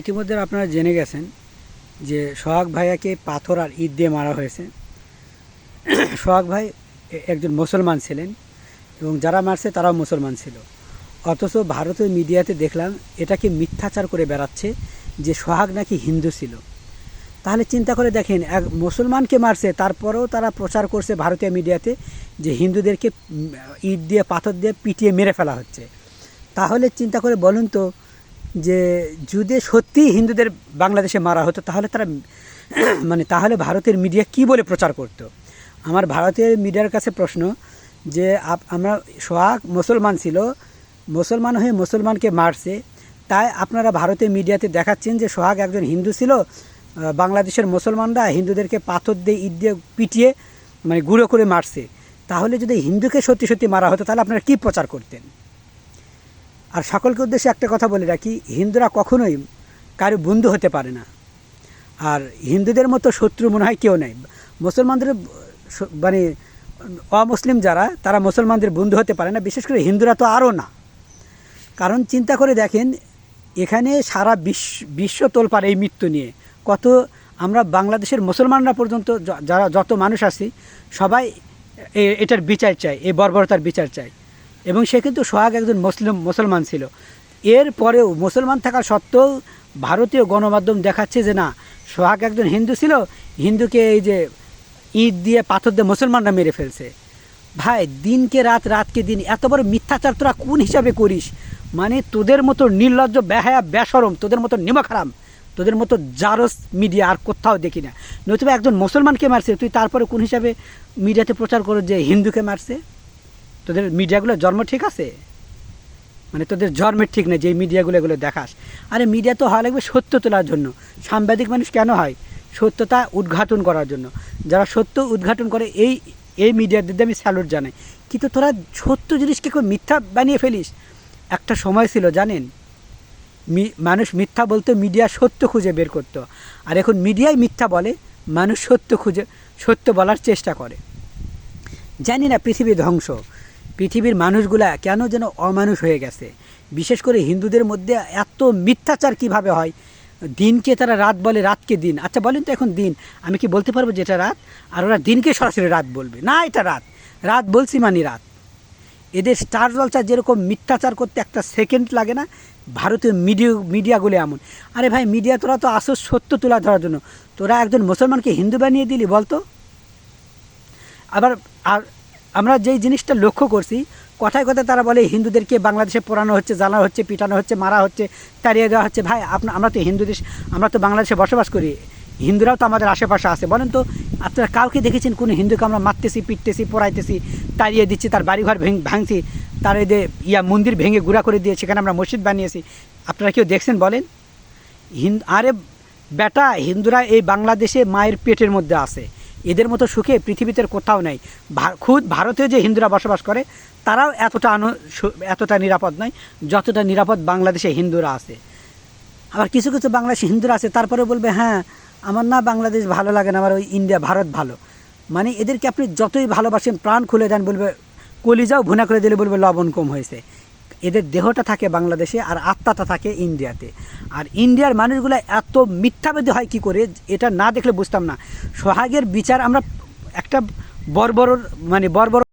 ইতিমধ্যে আপনারা জেনে গেছেন যে সোহাগ ভাইয়াকে পাথর আর ইট দিয়ে মারা হয়েছে। সোহাগ ভাই একজন মুসলমান ছিলেন এবং যারা মারছে তারাও মুসলমান ছিল। অথচ ভারতের মিডিয়াতে দেখলাম এটাকে মিথ্যাচার করে বেড়াচ্ছে যে সোহাগ নাকি হিন্দু ছিল। তাহলে চিন্তা করে দেখেন, এক মুসলমানকে মারছে, তারপরেও তারা প্রচার করছে ভারতীয় মিডিয়াতে যে হিন্দুদেরকে ইট দিয়ে পাথর দিয়ে পিটিয়ে মেরে ফেলা হচ্ছে। তাহলে চিন্তা করে বলুন তো, যে যদি সত্যিই হিন্দুদের বাংলাদেশে মারা হতো তাহলে তারা তাহলে ভারতের মিডিয়া কি বলে প্রচার করত? আমার ভারতের মিডিয়ার কাছে প্রশ্ন যে আমরা সোহাগ মুসলমান ছিল, মুসলমান হয়ে মুসলমানকে মারছে, তাই আপনারা ভারতের মিডিয়াতে দেখাচ্ছেন যে সোহাগ একজন হিন্দু ছিল, বাংলাদেশের মুসলমানরা হিন্দুদেরকে পাথর দিয়ে ইট দিয়ে পিটিয়ে গুঁড়ো করে মারছে। তাহলে যদি হিন্দুকে সত্যি সত্যি মারা হতো তাহলে আপনারা কী প্রচার করতেন? আর সকলকে উদ্দেশ্যে একটা কথা বলে রাখি, হিন্দুরা কখনোই কারো বন্ধু হতে পারে না, আর হিন্দুদের মতো শত্রু মনে হয় কেউ নেই। মুসলমানদের অমুসলিম যারা, তারা মুসলমানদের বন্ধু হতে পারে না, বিশেষ করে হিন্দুরা তো আরও না। কারণ চিন্তা করে দেখেন, এখানে সারা বিশ্ব তোলপাড় এই মৃত্যু নিয়ে। কত আমরা বাংলাদেশের মুসলমানরা পর্যন্ত যারা যত মানুষ আছি সবাই এটার বিচার চাই, এই বর্বরতার বিচার চাই। এবং সে কিন্তু সোহাগ একজন মুসলমান ছিল। এর পরেও মুসলমান থাকা সত্ত্বেও ভারতীয় গণমাধ্যম দেখাচ্ছে যে না, সোহাগ একজন হিন্দু ছিল, হিন্দুকে এই যে ইট দিয়ে পাথর দিয়ে মুসলমানরা মেরে ফেলছে। ভাই, দিনকে রাত, রাতকে দিন, এত বড় মিথ্যাচার তোরা কোন হিসাবে করিস? তোদের মতো নির্লজ্জ, বেহায়া, বেশরম, তোদের মতো নিমকহারাম, তোদের মতো জারস মিডিয়া আর কোথাও দেখি না। নতুবা একজন মুসলমানকে মারছে, তুই তারপরে কোন হিসাবে মিডিয়াতে প্রচার করো যে হিন্দুকে মারছে? তোদের মিডিয়াগুলো জন্ম ঠিক আছে? তোদের জন্মের ঠিক নেই যে মিডিয়াগুলো এগুলো দেখাস। আরে মিডিয়া তো হওয়া লাগবে সত্য তোলার জন্য। সাংবাদিক মানুষ কেন হয়? সত্যতা উদ্ঘাটন করার জন্য। যারা সত্য উদ্ঘাটন করে এই মিডিয়াদের আমি স্যালুট জানাই। কিন্তু তোরা সত্য জিনিসকে কেউ মিথ্যা বানিয়ে ফেলিস। একটা সময় ছিল জানেন, মানুষ মিথ্যা বলতো, মিডিয়া সত্য খুঁজে বের করতো। আর এখন মিডিয়াই মিথ্যা বলে, মানুষ সত্য বলার চেষ্টা করে। জানি না, পৃথিবী ধ্বংস। পৃথিবীর মানুষগুলা কেন যেন অমানুষ হয়ে গেছে। বিশেষ করে হিন্দুদের মধ্যে এত মিথ্যাচার কিভাবে হয়? দিনকে তারা রাত বলে, রাতকে দিন। আচ্ছা বলেন তো, এখন দিন আমি কি বলতে পারবো যে এটা রাত? আর ওরা দিনকে সরাসরি রাত বলবে, না এটা রাত, রাত বলছি রাত। এদের স্টার জলসা যেরকম মিথ্যাচার করতে একটা সেকেন্ড লাগে না, ভারতীয় মিডিয়াগুলো এমন। আরে ভাই, মিডিয়া তোরা তো আসো সত্য তুলা ধরার জন্য, তোরা একজন মুসলমানকে হিন্দু বানিয়ে দিলি বলতো? আবার আমরা যেই জিনিসটা লক্ষ্য করছি, কথায় কথায় তারা বলে হিন্দুদেরকে বাংলাদেশে পোড়ানো হচ্ছে, জ্বালানো হচ্ছে, পিটানো হচ্ছে, মারা হচ্ছে, তাড়িয়ে দেওয়া হচ্ছে। ভাই, আমরা তো হিন্দু দেশ, আমরা তো বাংলাদেশে বসবাস করি, হিন্দুরাও তো আমাদের আশেপাশে আছে। বলেন তো, আপনারা কাউকে দেখেছেন কোনো হিন্দুকে আমরা মারতেছি, পিটতেছি, পোড়াইতেছি, তাড়িয়ে দিচ্ছি, তার বাড়িঘর ভাঙছি, তার এদের মন্দির ভেঙে গুঁড়া করে দিয়ে সেখানে আমরা মসজিদ বানিয়েছি? আপনারা কেউ দেখছেন বলেন? আরে বেটা, হিন্দুরা এই বাংলাদেশে মায়ের পেটের মধ্যে আছে, এদের মতো সুখে পৃথিবীতে কোথাও নেই। খুদ ভারতীয় যে হিন্দুরা বসবাস করে তারাও এতটা নিরাপদ নয় যতটা নিরাপদ বাংলাদেশে হিন্দুরা আছে। আবার কিছু কিছু বাংলাদেশে হিন্দুরা আছে, তারপরে বলবে হ্যাঁ আমার না বাংলাদেশ ভালো লাগে না, আমার ওই ইন্ডিয়া ভারত ভালো। এদেরকে আপনি যতই ভালোবাসেন, প্রাণ খুলে দেন, বলবে কলিজাও ভুনা করে দিলে বলবে লবণ কম হয়েছে। এদের দেহটা থাকে বাংলাদেশে আর আত্মাটা থাকে ইন্ডিয়াতে। আর ইন্ডিয়ার মানুষগুলো এত মিথ্যাবাদী হয় কি করে, এটা না দেখলে বুঝতাম না। সোহাগের বিচার আমরা একটা বর্বর